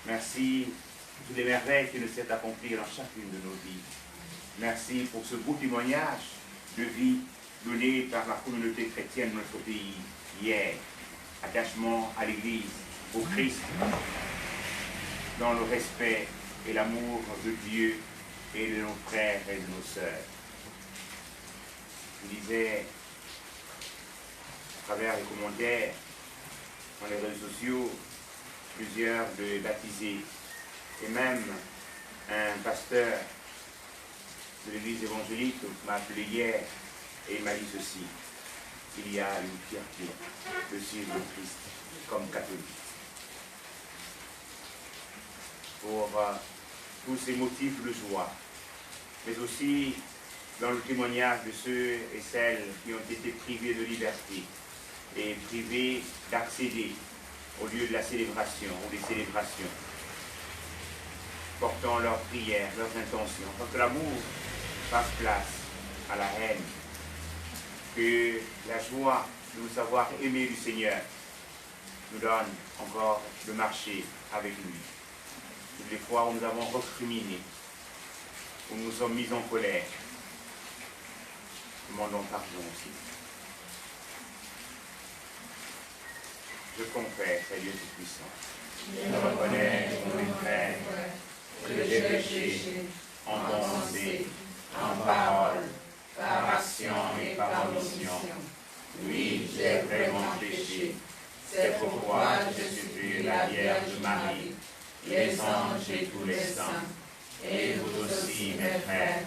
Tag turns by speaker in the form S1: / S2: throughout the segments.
S1: Merci pour toutes les merveilles qui nous sont accomplies dans chacune de nos vies. Merci pour ce beau témoignage de vie donné par la communauté chrétienne de notre pays hier. Attachement à l'Église, au Christ, dans le respect et l'amour de Dieu et de nos frères et de nos sœurs. Je disais, à travers les commentaires, dans les réseaux sociaux, plusieurs de baptisés, et même un pasteur de l'église évangélique m'a appelé hier et il m'a dit ceci: il y a une fierté de suivre le Christ comme catholique. Pour tous ces motifs de joie, mais aussi dans le témoignage de ceux et celles qui ont été privés de liberté et privés d'accéder au lieu de la célébration ou des célébrations, portant leurs prières, leurs intentions, parce que l'amour fasse place à la haine, que la joie de nous savoir aimer du Seigneur nous donne encore de marcher avec lui. Toutes les fois où nous avons recriminé, où nous nous sommes mis en colère, demandons pardon aussi. Je confesse à Dieu Tout-Puissant. Je reconnais mon frère que j'ai péché en pensée, en parole, par action et par omission. Oui, j'ai vraiment péché. C'est pourquoi je supplie la Vierge Marie, les anges et tous les saints, et vous aussi, mes frères,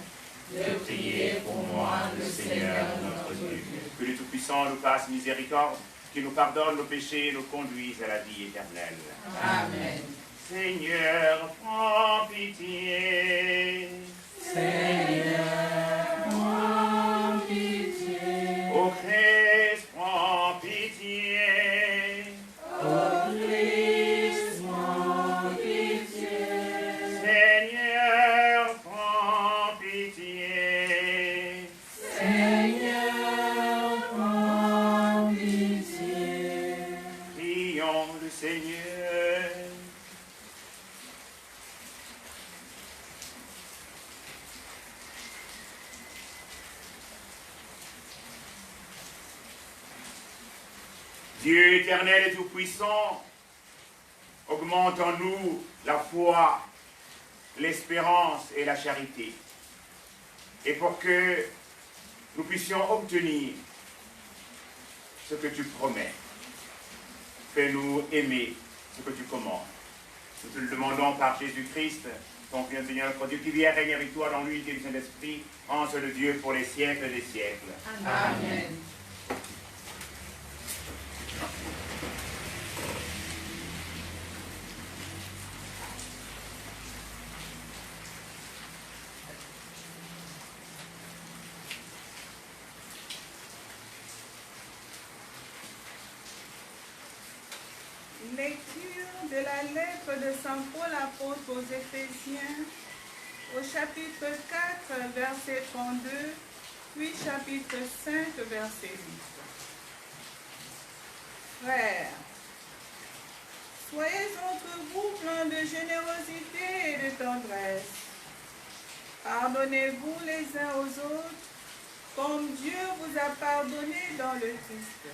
S1: de prier pour moi, le Seigneur notre Dieu. Que le Tout-Puissant nous fasse miséricorde, qu'il nous pardonne nos péchés et nous conduise à la vie éternelle.
S2: Amen.
S1: Seigneur, prends pitié.
S2: Seigneur, prends pitié.
S1: Ô Christ, prends pitié.
S2: Ô Christ, prends pitié.
S1: Seigneur, prends pitié.
S2: Seigneur, prends pitié.
S1: Prions le Seigneur. Dieu éternel et tout-puissant, augmente en nous la foi, l'espérance et la charité. Et pour que nous puissions obtenir ce que tu promets, fais-nous aimer ce que tu commandes. Nous te le demandons par Jésus-Christ, ton Fils Seigneur notre Dieu, qui vient régner avec toi dans l'unité du Saint-Esprit, en seul Dieu pour les siècles des siècles.
S2: Amen.
S3: Lecture de la lettre de Saint Paul apôtre aux Éphésiens, au chapitre 4, verset 32, puis chapitre 5, verset 8. Frères, soyez entre vous pleins de générosité et de tendresse. Pardonnez-vous les uns aux autres, comme Dieu vous a pardonné dans le Christ.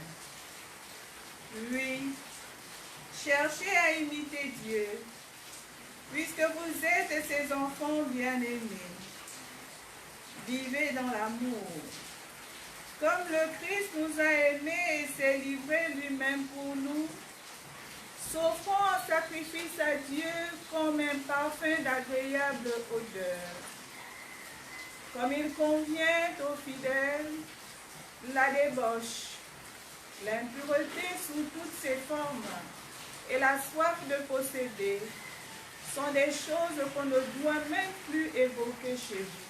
S3: Oui, cherchez à imiter Dieu, puisque vous êtes ses enfants bien-aimés. Vivez dans l'amour. Comme le Christ nous a aimés et s'est livré lui-même pour nous, s'offrant en sacrifice à Dieu comme un parfum d'agréable odeur. Comme il convient aux fidèles, la débauche, l'impureté sous toutes ses formes et la soif de posséder sont des choses qu'on ne doit même plus évoquer chez vous.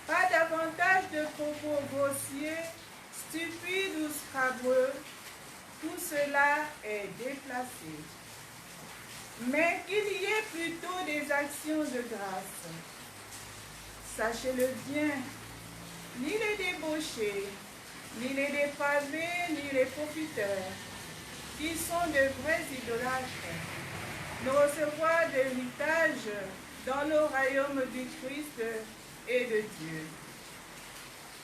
S3: Pas davantage de propos grossiers, stupides ou scabreux, tout cela est déplacé. Mais qu'il y ait plutôt des actions de grâce. Sachez-le bien, ni les débauchés, ni les dépravés, ni les profiteurs, qui sont de vrais idolâtres, de recevoir de l'héritage dans le royaume du Christ et de Dieu.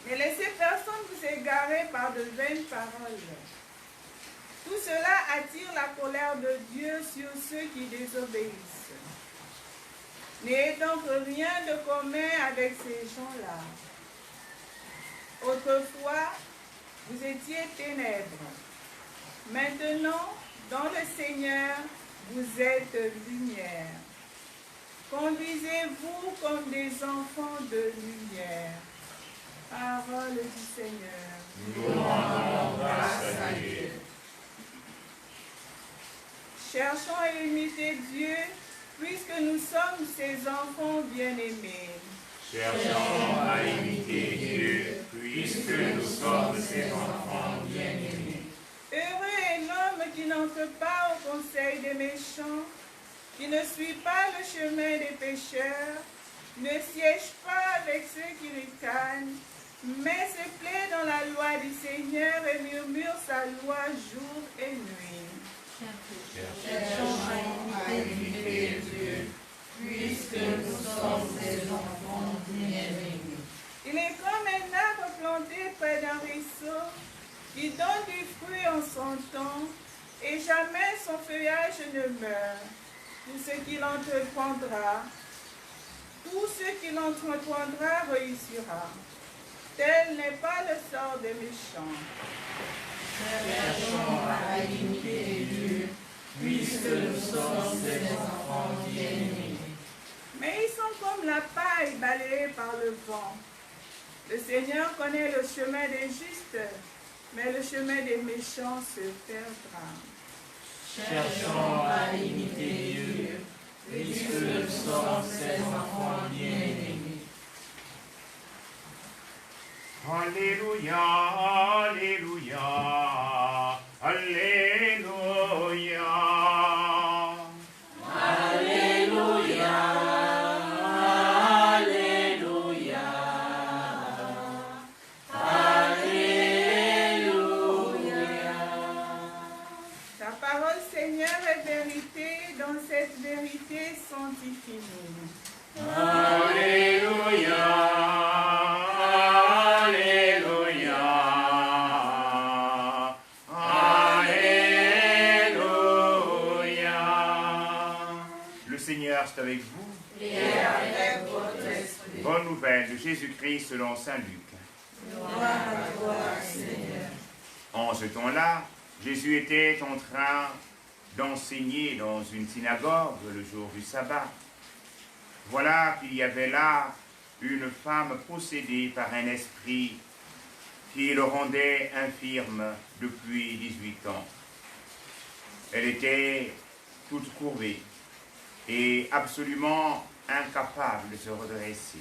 S3: Ne laissez personne vous égarer par de vaines paroles. Tout cela attire la colère de Dieu sur ceux qui désobéissent. N'ayez donc rien de commun avec ces gens-là. Autrefois, vous étiez ténèbres. Maintenant, dans le Seigneur, vous êtes lumière. Conduisez-vous comme des enfants de lumière. Parole du Seigneur.
S1: Nous rendons grâce à Dieu.
S3: Cherchons à imiter Dieu, puisque nous sommes ses enfants bien-aimés.
S1: Cherchons à imiter Dieu, puisque nous sommes ses enfants bien-aimés.
S3: Heureux est l'homme qui n'entre pas au conseil des méchants, qui ne suit pas le chemin des pécheurs, ne siège pas avec ceux qui ricanent, mais se plaît dans la loi du Seigneur et murmure sa loi jour et nuit.
S2: Cherchons à imiter Dieu, puisque nous sommes ses enfants bien-aimés.
S3: Il est comme un arbre planté près d'un ruisseau, qui donne du fruit en son temps, et jamais son feuillage ne meurt. Tout ce qu'il entreprendra réussira. Tel n'est pas le sort des méchants.
S2: Cherchons à imiter Dieu, puisque nous sommes ses enfants bien-aimés.
S3: Mais ils sont comme la paille balayée par le vent. Le Seigneur connaît le chemin des justes, mais le chemin des méchants se perdra.
S2: Cherchons à imiter Dieu, puisque nous sommes ses enfants bien-aimés.
S1: Alléluia, Alléluia, Alléluia.
S2: Alléluia, Alléluia, Alléluia.
S3: Ta parole, Seigneur, est vérité. Dans cette vérité, sanctifie-nous.
S1: Alléluia. Avec vous
S2: et avec votre esprit.
S1: Bonne nouvelle de Jésus-Christ selon saint Luc.
S2: Gloire à toi, Seigneur.
S1: En ce temps-là, Jésus était en train d'enseigner dans une synagogue le jour du sabbat. Voilà qu'il y avait là une femme possédée par un esprit qui le rendait infirme depuis 18 ans. Elle était toute courbée et absolument incapable de se redresser.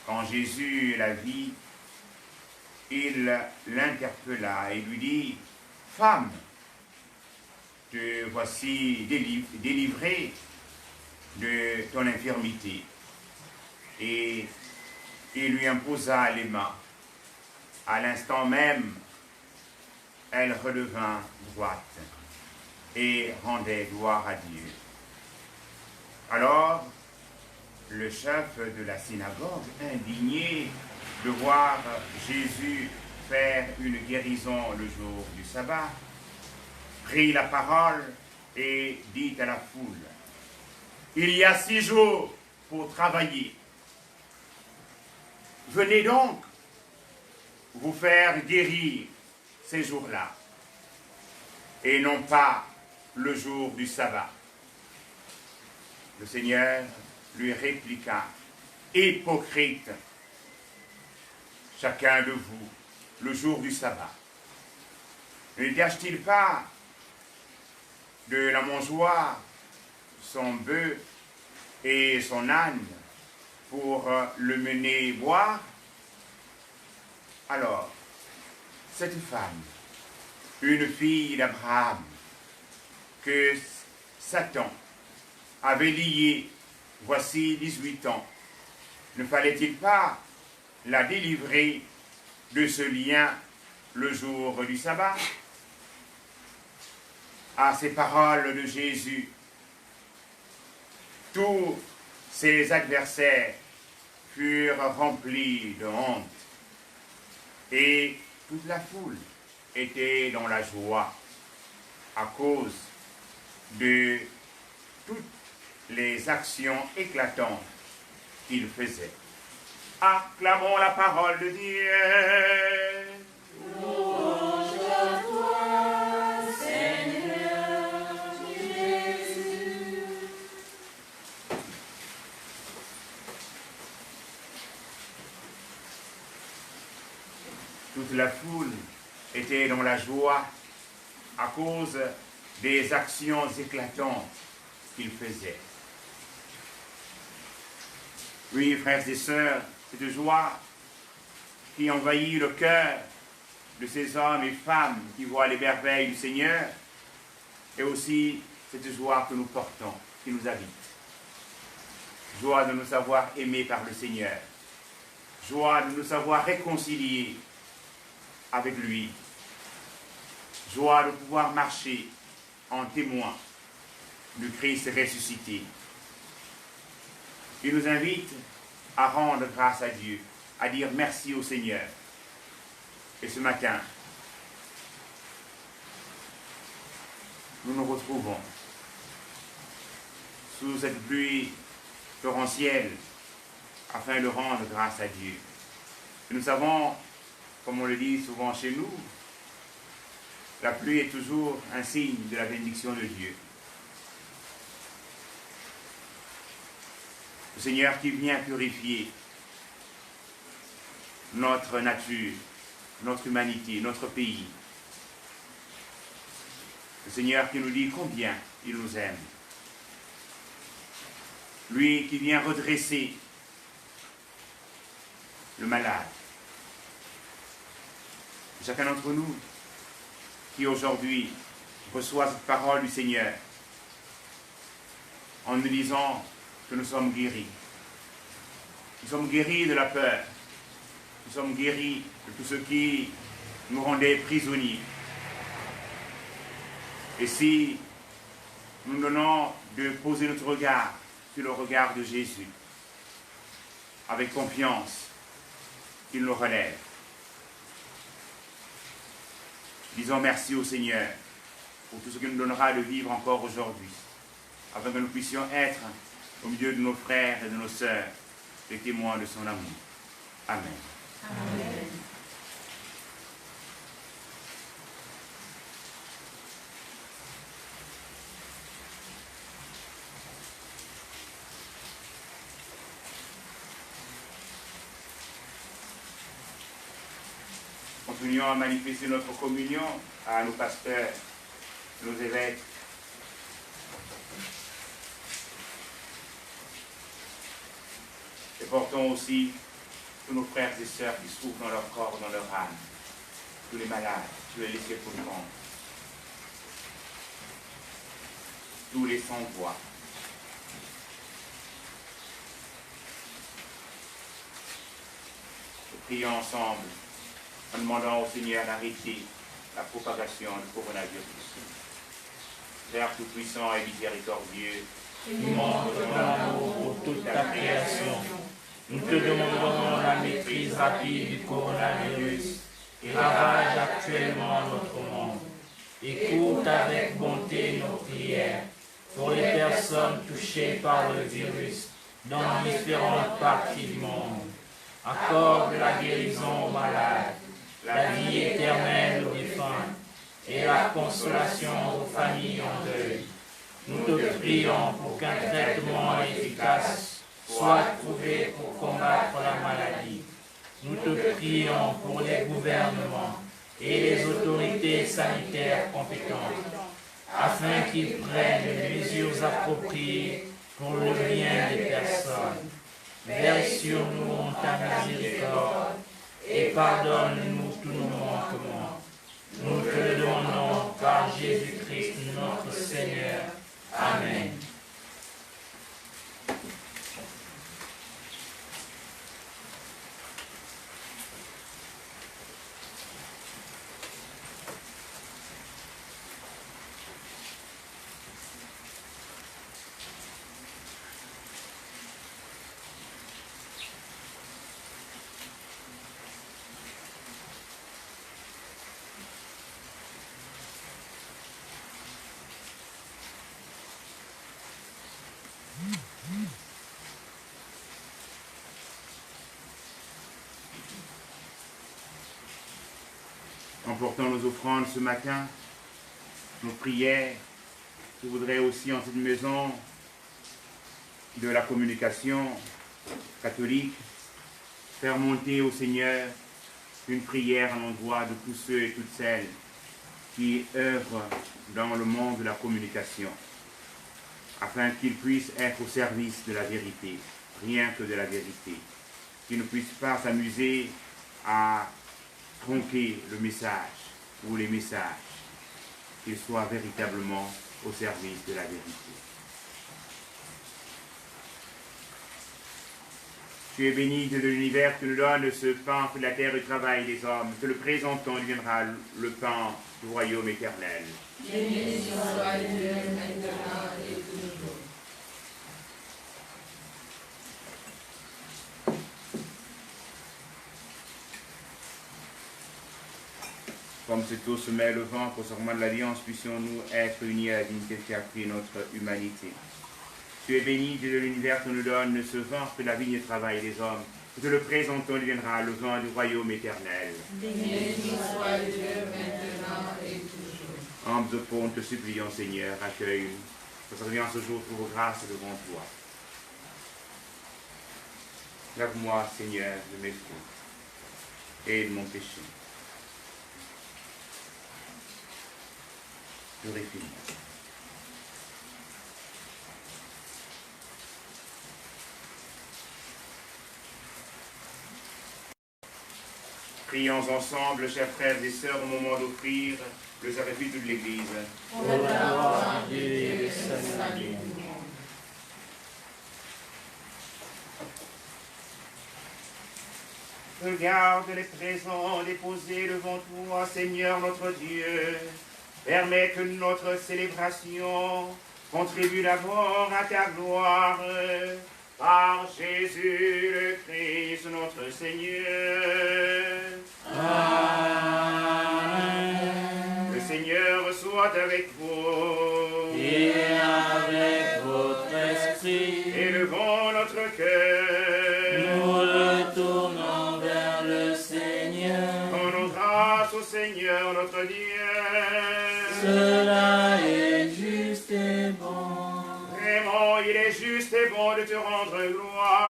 S1: Quand Jésus la vit, il l'interpella et lui dit « Femme, te voici délivrée de ton infirmité. » Et il lui imposa les mains. À l'instant même, elle redevint droite et rendait gloire à Dieu. Alors, le chef de la synagogue, indigné de voir Jésus faire une guérison le jour du sabbat, prit la parole et dit à la foule, « Il y a 6 jours pour travailler. Venez donc vous faire guérir ces jours-là, et non pas le jour du sabbat. » Le Seigneur lui répliqua, « Hypocrite, chacun de vous, le jour du sabbat, ne gâche-t-il pas de la mangeoire son bœuf et son âne pour le mener boire? » Alors, cette femme, une fille d'Abraham, que Satan avait liée voici 18 ans, ne fallait-il pas la délivrer de ce lien le jour du sabbat? À ces paroles de Jésus, Tous ses adversaires furent remplis de honte et toute la foule était dans la joie à cause de toutes les actions éclatantes qu'il faisait. Acclamons la parole de Dieu.
S2: Louange à toi, Seigneur Jésus.
S1: Toute la foule était dans la joie à cause des actions éclatantes qu'il faisait. Oui, frères et sœurs, cette joie qui envahit le cœur de ces hommes et femmes qui voient les merveilles du Seigneur, et aussi cette joie que nous portons, qui nous habite. Joie de nous savoir aimés par le Seigneur. Joie de nous savoir réconciliés avec lui. Joie de pouvoir marcher en témoin du Christ ressuscité. Il nous invite à rendre grâce à Dieu, à dire merci au Seigneur. Et ce matin, nous nous retrouvons sous cette pluie torrentielle afin de rendre grâce à Dieu. Et nous savons, comme on le dit souvent chez nous, la pluie est toujours un signe de la bénédiction de Dieu. Le Seigneur qui vient purifier notre nature, notre humanité, notre pays. Le Seigneur qui nous dit combien il nous aime. Lui qui vient redresser le malade. Chacun d'entre nous qui aujourd'hui reçoit cette parole du Seigneur en nous disant que nous sommes guéris. Nous sommes guéris de la peur. Nous sommes guéris de tout ce qui nous rendait prisonniers. Et si nous donnons de poser notre regard sur le regard de Jésus, avec confiance qu'il nous relève. Disons merci au Seigneur pour tout ce qu'il nous donnera de vivre encore aujourd'hui, afin que nous puissions être au milieu de nos frères et de nos sœurs, des témoins de son amour. Amen.
S2: Amen.
S1: Continuons à manifester notre communion à nos pasteurs, nos évêques. Et portons aussi tous nos frères et sœurs qui souffrent dans leur corps, dans leur âme, tous les malades, tous les laissés pour le monde, tous les sans-voix. Prions ensemble en demandant au Seigneur d'arrêter la propagation du coronavirus. Père tout-puissant et miséricordieux,
S2: Nous montre ton amour pour toute ta création. Nous te demandons la maîtrise rapide du coronavirus qui ravage actuellement notre monde. Écoute avec bonté nos prières pour les personnes touchées par le virus dans différentes parties du monde. Accorde la guérison aux malades, la vie éternelle aux défunts et la consolation aux familles en deuil. Nous te prions pour qu'un traitement efficace soit trouvé pour combattre la maladie. Nous te prions pour les gouvernements et les autorités sanitaires compétentes, afin qu'ils prennent les mesures appropriées pour le bien des personnes. Veille sur nous ta miséricorde et pardonne-nous tous nos manquements. Nous te le demandons par Jésus-Christ notre Seigneur. Amen.
S1: En portant nos offrandes ce matin, nos prières, je voudrais aussi en cette maison de la communication catholique faire monter au Seigneur une prière à l'endroit de tous ceux et toutes celles qui œuvrent dans le monde de la communication, afin qu'ils puissent être au service de la vérité, rien que de la vérité, qu'ils ne puissent pas s'amuser à tronquer le message ou les messages, qu'ils soient véritablement au service de la vérité. Tu es béni de l'univers, tu nous donnes ce pain de la terre et du travail des hommes. Te le présentons, il viendra le pain du royaume éternel.
S4: Béni soit Dieu maintenant et toujours.
S1: Comme cette eau se met le ventre au serment de l'Alliance, puissions-nous être unis à la dignité qui a pris notre humanité. Tu es béni, Dieu de l'univers, tu nous donnes ce vin que la vigne et le travail des hommes. Nous te le présentons, il viendra le vin du royaume éternel.
S4: Béni soit Dieu maintenant et toujours.
S1: Humbles de pauvres, te supplions, Seigneur, accueille-nous. Que ce revient ce jour trouve grâce devant toi. Lave-moi, Seigneur, de mes fautes et de mon péché. Purifie-moi. Prions ensemble, chers frères et sœurs, au moment d'offrir le sacrifice de l'Église.
S2: Pour la gloire de Dieu et le salut du monde.
S1: Regarde les présents déposés devant toi, Seigneur notre Dieu. Permets que notre célébration contribue d'abord à ta gloire. Par Jésus le Christ, notre Seigneur.
S2: Amen.
S1: Le Seigneur soit avec vous.
S2: Et avec votre esprit,
S1: Élevons notre cœur.
S2: nous le tournons vers le Seigneur.
S1: Rendons grâce au Seigneur notre Dieu.
S2: Cela est juste et bon.
S1: Vraiment, il est juste et bon de te rendre gloire.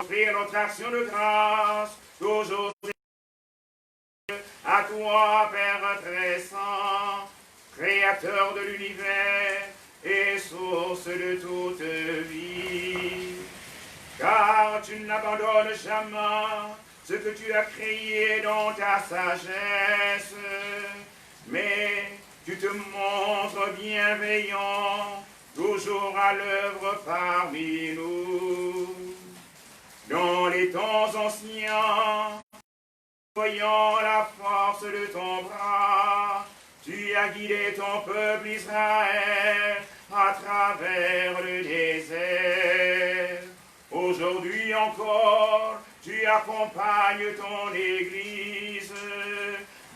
S1: Offrir notre action de grâce, toujours à toi, Père très saint, Créateur de l'univers et source de toute vie. Car tu n'abandonnes jamais ce que tu as créé dans ta sagesse, mais tu te montres bienveillant, toujours à l'œuvre parmi nous. Dans les temps anciens, voyant la force de ton bras, tu as guidé ton peuple Israël à travers le désert. Aujourd'hui encore, tu accompagnes ton Église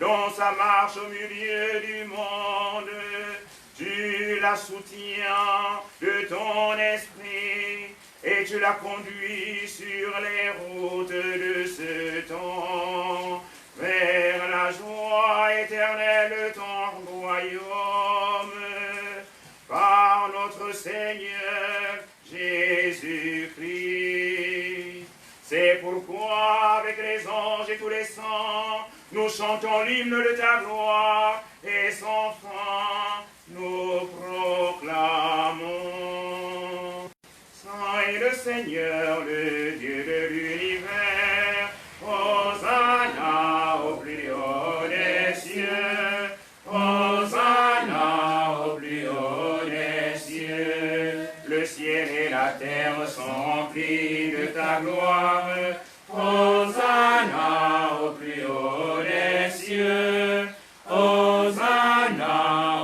S1: dans sa marche au milieu du monde. Tu la soutiens de ton esprit et tu la conduis sur les routes de ce temps, vers la joie éternelle de ton royaume, par notre Seigneur Jésus-Christ. C'est pourquoi, avec les anges et tous les saints, nous chantons l'hymne de ta gloire, et sans fin, nous proclamons. Saint est le Seigneur, le Dieu de l'univers, Hosanna au plus haut des cieux, Hosanna au plus haut des cieux. Le ciel et la terre sont remplis de ta gloire, Hosanna au plus haut des cieux, Hosanna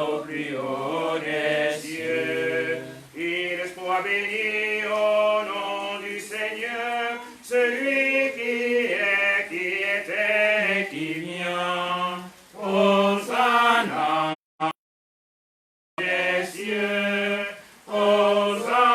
S1: au plus haut des cieux. Il soit béni au nom du Seigneur, celui qui était et qui vient. Hosanna des cieux, Hosanna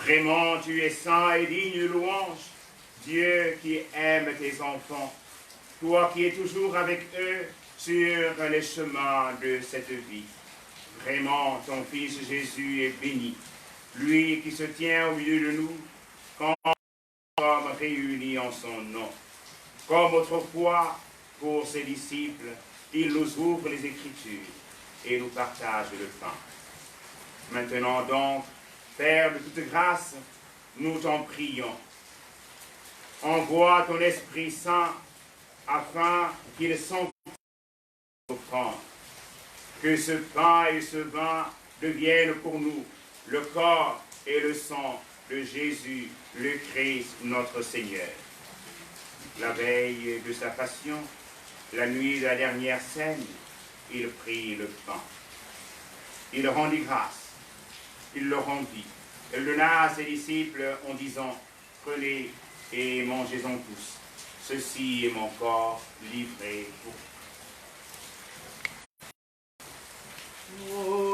S1: Vraiment, tu es saint et digne de louange, Dieu qui aime tes enfants, toi qui es toujours avec eux sur les chemins de cette vie. Vraiment, ton Fils Jésus est béni, lui qui se tient au milieu de nous, quand nous sommes réunis en son nom. Comme autrefois, pour ses disciples, il nous ouvre les Écritures et nous partage le pain. Maintenant donc, Père de toute grâce, nous t'en prions. Envoie ton Esprit Saint afin qu'il sanctifie nos offrandes. Que ce pain et ce vin deviennent pour nous le corps et le sang de Jésus, le Christ, notre Seigneur. La veille de sa passion, la nuit de la dernière scène, il prit le pain. Il rendit grâce. Il le rendit. Il le donna à ses disciples en disant, prenez et mangez-en tous. Ceci est mon corps livré pour vous.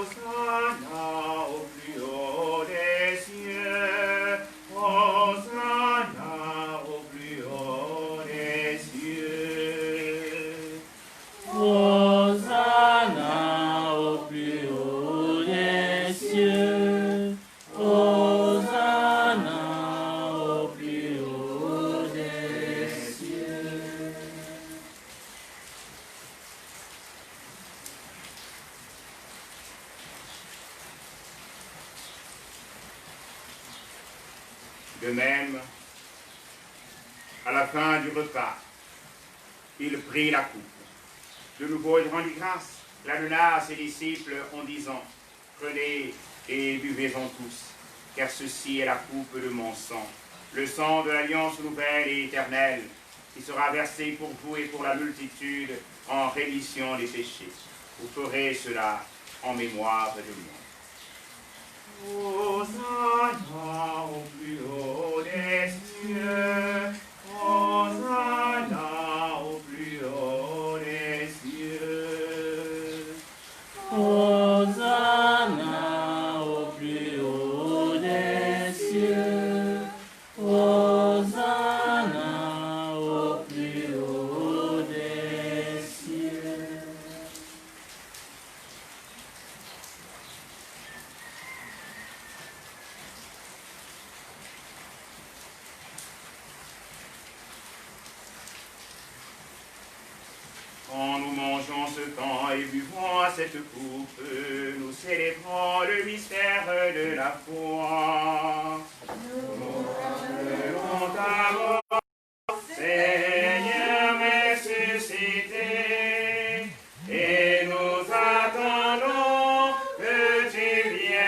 S1: Hosanna au plus haut des cieux. Hosanna au plus haut des cieux.
S2: Hosanna au plus haut des cieux. Hosanna au plus haut des cieux.
S1: De même, à la fin du repas, il prit la coupe. De nouveau, il rendit grâce, la donna à ses disciples en disant, prenez et buvez-en tous, car ceci est la coupe de mon sang, le sang de l'alliance nouvelle et éternelle, qui sera versé pour vous et pour la multitude en rémission des péchés. Vous ferez cela en mémoire de moi. Hosanna au plus haut des cieux, Hosanna au plus haut des cieux.
S2: Hosanna au plus haut des cieux. Hosanna au plus haut des cieux.
S1: En nous mangeant ce pain et buvant à cette coupe, nous célébrons le mystère de la foi. Nous proclamons ta mort, Seigneur ressuscité, et nous attendons que tu viennes.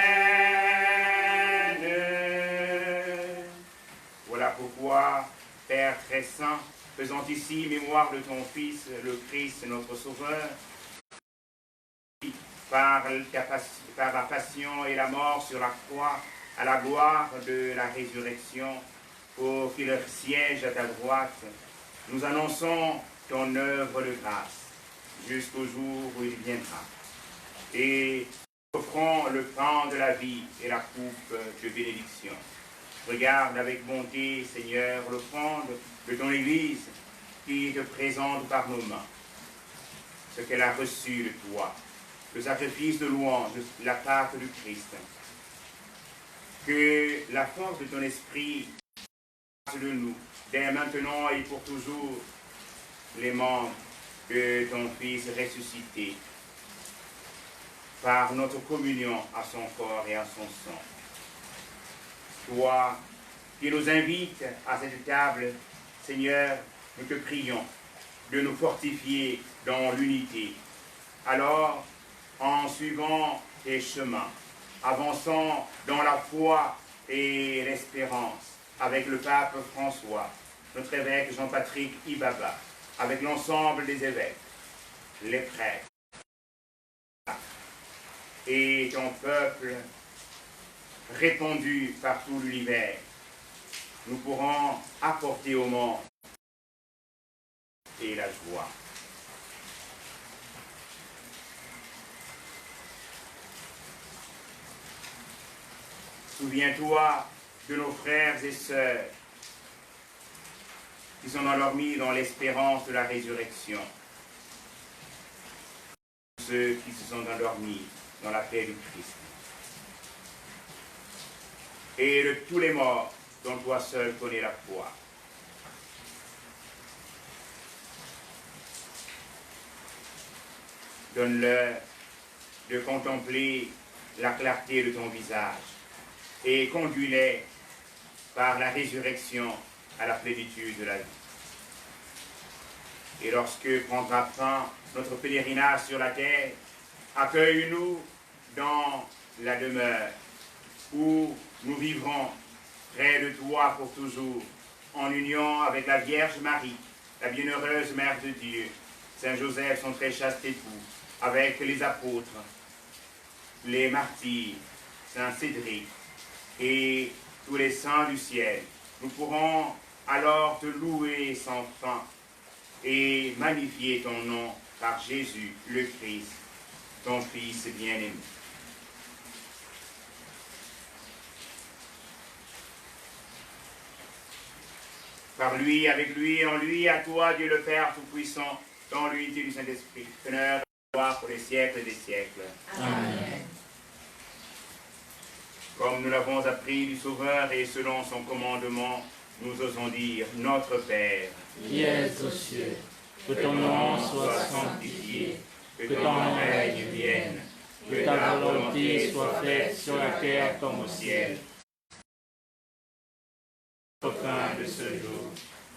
S1: Voilà pourquoi, Père très saint, faisant ici mémoire de ton Fils, le Christ, notre Sauveur, par la passion et la mort sur la croix, à la gloire de la résurrection, pour qu'il siège à ta droite, nous annonçons ton œuvre de grâce, jusqu'au jour où il viendra. Et offrons le pain de la vie et la coupe de bénédiction. Regarde avec bonté, Seigneur, l'offrande de ton Église qui te présente par nos mains ce qu'elle a reçu de toi, le sacrifice de louange de la Pâque du Christ. Que la force de ton esprit fasse de nous, dès maintenant et pour toujours, les membres de ton Fils ressuscité, par notre communion à son corps et à son sang. Toi qui nous invites à cette table, Seigneur, nous te prions de nous fortifier dans l'unité. Alors, en suivant tes chemins, avançant dans la foi et l'espérance, avec le pape François, notre évêque Jean-Patrick Ibaba, avec l'ensemble des évêques, les prêtres, et ton peuple répandu par tout l'univers, nous pourrons apporter au monde et la joie. Souviens-toi de nos frères et sœurs qui sont endormis dans l'espérance de la résurrection. Ceux qui se sont endormis dans la paix du Christ. Et de tous les morts dont toi seul connais la foi. Donne-leur de contempler la clarté de ton visage et conduis-les par la résurrection à la plénitude de la vie. Et lorsque prendra fin notre pèlerinage sur la terre, accueille-nous dans la demeure où nous vivrons près de toi pour toujours, en union avec la Vierge Marie, la bienheureuse Mère de Dieu, Saint Joseph, son très chaste époux, avec les apôtres, les martyrs, Saint Cédric et tous les saints du ciel. Nous pourrons alors te louer sans fin et magnifier ton nom par Jésus le Christ, ton Fils bien-aimé. Par lui, avec lui, en lui, à toi, Dieu le Père Tout-Puissant, dans l'unité du Saint-Esprit, honneur et gloire pour les siècles des siècles.
S4: Amen.
S1: Comme nous l'avons appris du Sauveur et selon son commandement, nous osons dire, notre Père,
S2: qui es aux cieux, que ton nom soit sanctifié, que ton règne vienne, que ta volonté soit faite sur la terre comme au ciel. Notre pain de ce jour,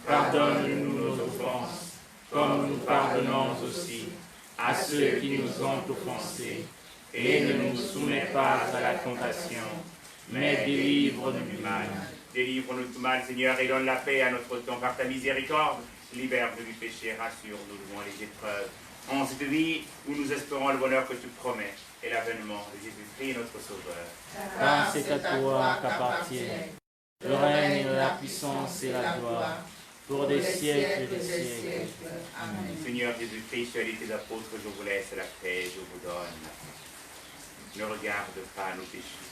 S2: pardonne-nous nos offenses, comme nous pardonnons aussi à ceux qui nous ont offensés, et ne nous soumets pas à la tentation, mais délivre-nous du mal.
S1: Délivre-nous du mal, Seigneur, et donne la paix à notre temps par ta miséricorde. Libère-nous du péché, rassure-nous devant les épreuves. En cette vie où nous espérons le bonheur que tu promets et l'avènement de Jésus-Christ, notre Sauveur.
S2: Car c'est à toi qu'appartient le règne, la puissance et la gloire, pour des siècles et des siècles.
S4: Amen.
S1: Seigneur Jésus-Christ, tu as dit tes apôtres, je vous laisse la paix, je vous donne. Ne regarde pas nos péchés,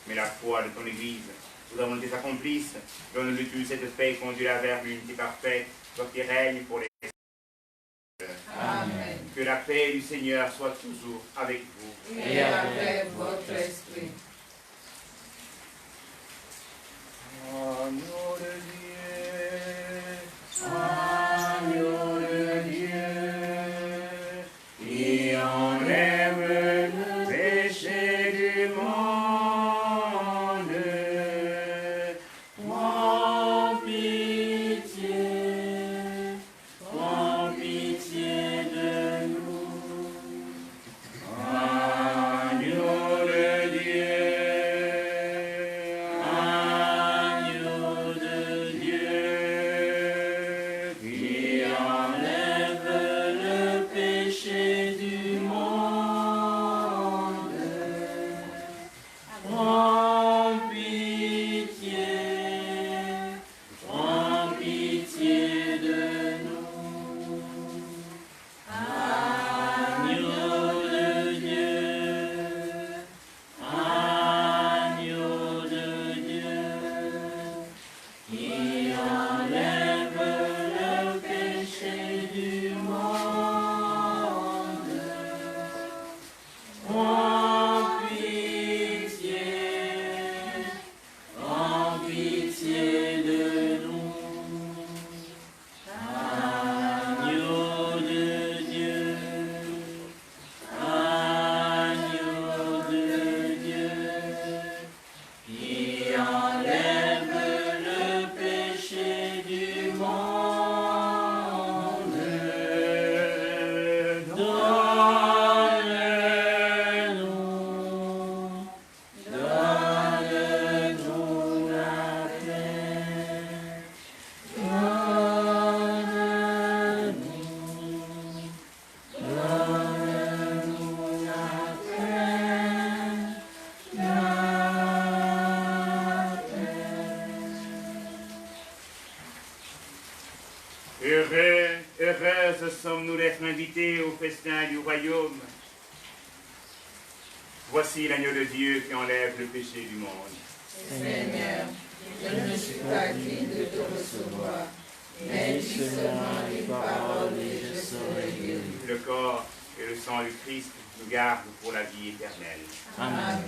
S1: mais la foi de ton Église. Nous avons été accomplisse. Donne-lui tu cette paix, conduis-la vers l'unité parfaite, toi qui règne pour les siècles.
S4: Amen.
S1: Que la paix du Seigneur soit toujours avec vous.
S4: Et avec votre esprit.
S1: Agneau de Dieu,
S2: Agneau de Dieu, qui enlève le péché du monde, prends pitié de nous. Agneau de Dieu, agneau de Dieu, qui enlève le péché du monde, prends pitié de nous. Agneau de Dieu, agneau de Dieu, qui enlève le péché du monde, prends pitié de nous. Agneau de Dieu, agneau de Dieu, qui enlève le péché du monde, donne-nous la paix. Donne-nous la paix, la paix.
S1: Heureuses sommes-nous d'être invités au festin du royaume. Voici l'agneau de Dieu qui enlève le péché du monde.
S4: Seigneur, je ne suis pas digne de te recevoir, mais dis seulement les paroles et je serai guéri.
S1: Le corps et le sang du Christ nous gardent pour la vie éternelle.
S4: Amen.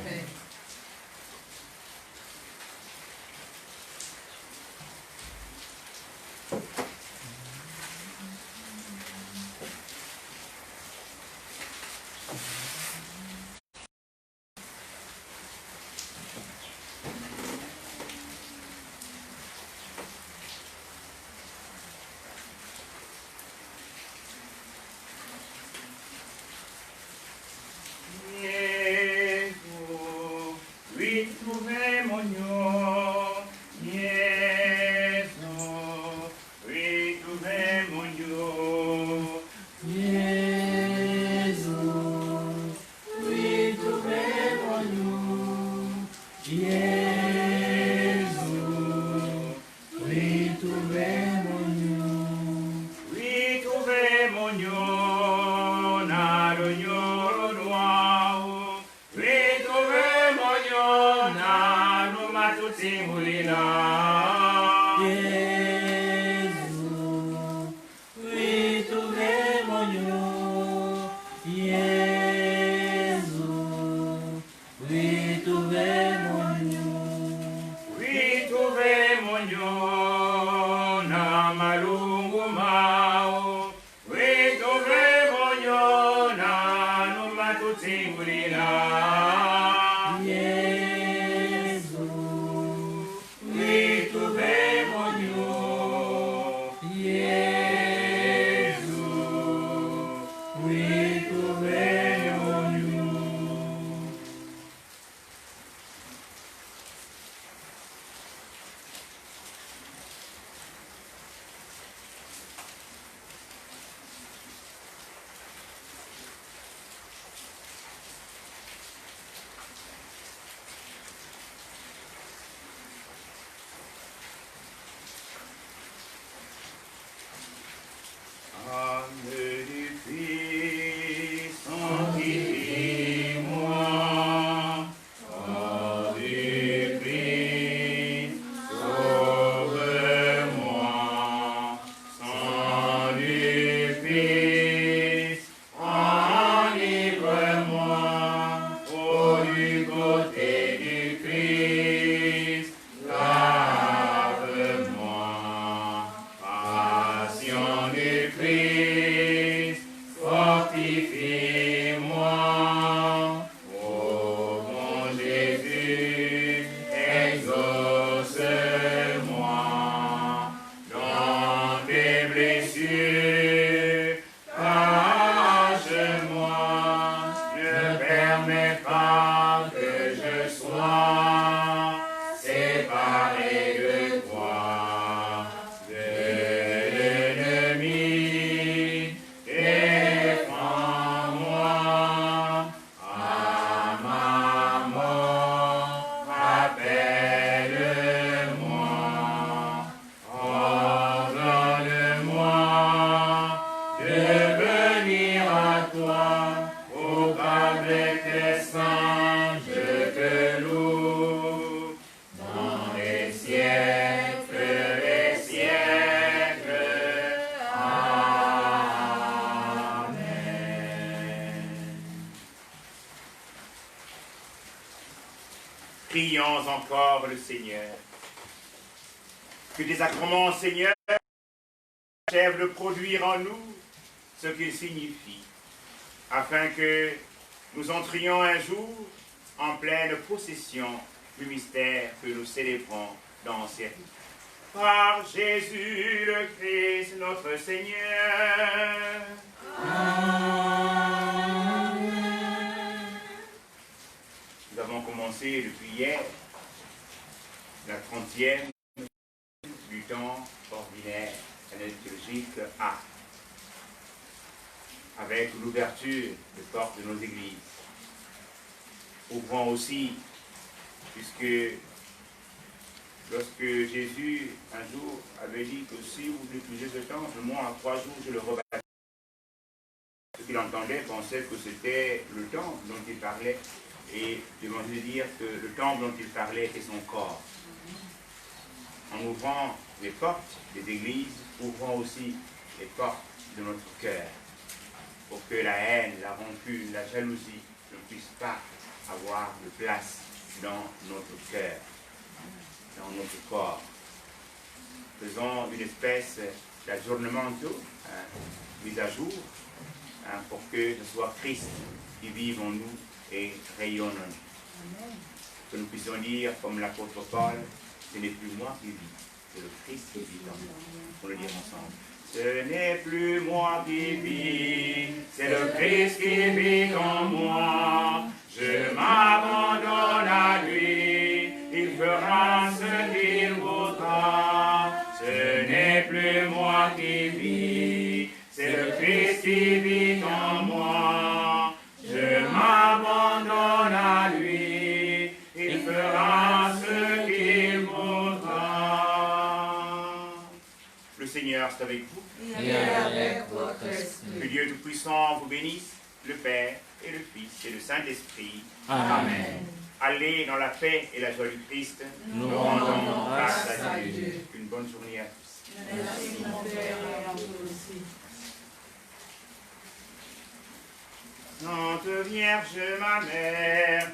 S1: Prions encore le Seigneur. Que des sacrements, Seigneur, achèvent de produire en nous ce qu'ils signifient, afin que nous entrions un jour en pleine possession du mystère que nous célébrons dans ces rites. Par Jésus le Christ, notre Seigneur.
S4: Amen.
S1: Nous avons commencé depuis hier la 30e du temps ordinaire liturgique A, avec l'ouverture des portes de nos églises. Ouvrons aussi, puisque lorsque Jésus un jour avait dit que si vous refusez ce temps, de moins en 3 jours je le rebaptise. Ceux qui l'entendaient pensaient que c'était le temps dont il parlait. Et j'ai envie de dire que le temple dont il parlait était son corps. En ouvrant les portes des églises, ouvrons aussi les portes de notre cœur, pour que la haine, la rancune, la jalousie ne puissent pas avoir de place dans notre cœur, dans notre corps. Faisons une espèce d'aggiornamento, mise à jour, pour que ce soit Christ qui vive en nous et rayonne en nous. Que nous puissions dire, comme l'apôtre Paul, ce n'est plus moi qui vis, c'est le Christ qui vit en nous. Pour le dire ensemble. Ce n'est plus moi qui vis, c'est le Christ qui vit en moi. Je m'abandonne à lui, il fera ce qu'il voudra. Ce n'est plus moi qui vis, c'est le Christ qui vit en moi. Je m'abandonne à lui, il fera ce qu'il voudra. Le Seigneur est avec vous.
S4: Et avec votre esprit.
S1: Que Dieu Tout-Puissant vous bénisse, le Père et le Fils et le Saint-Esprit.
S2: Amen.
S1: Allez dans la paix et la joie du Christ.
S2: Nous
S1: rendons
S2: rendons
S1: grâce
S2: grâce
S1: à
S2: à
S1: Dieu.
S2: Dieu.
S1: Une bonne journée à tous.
S4: Merci mon Père et à vous aussi.
S1: Sainte Vierge, ma mère,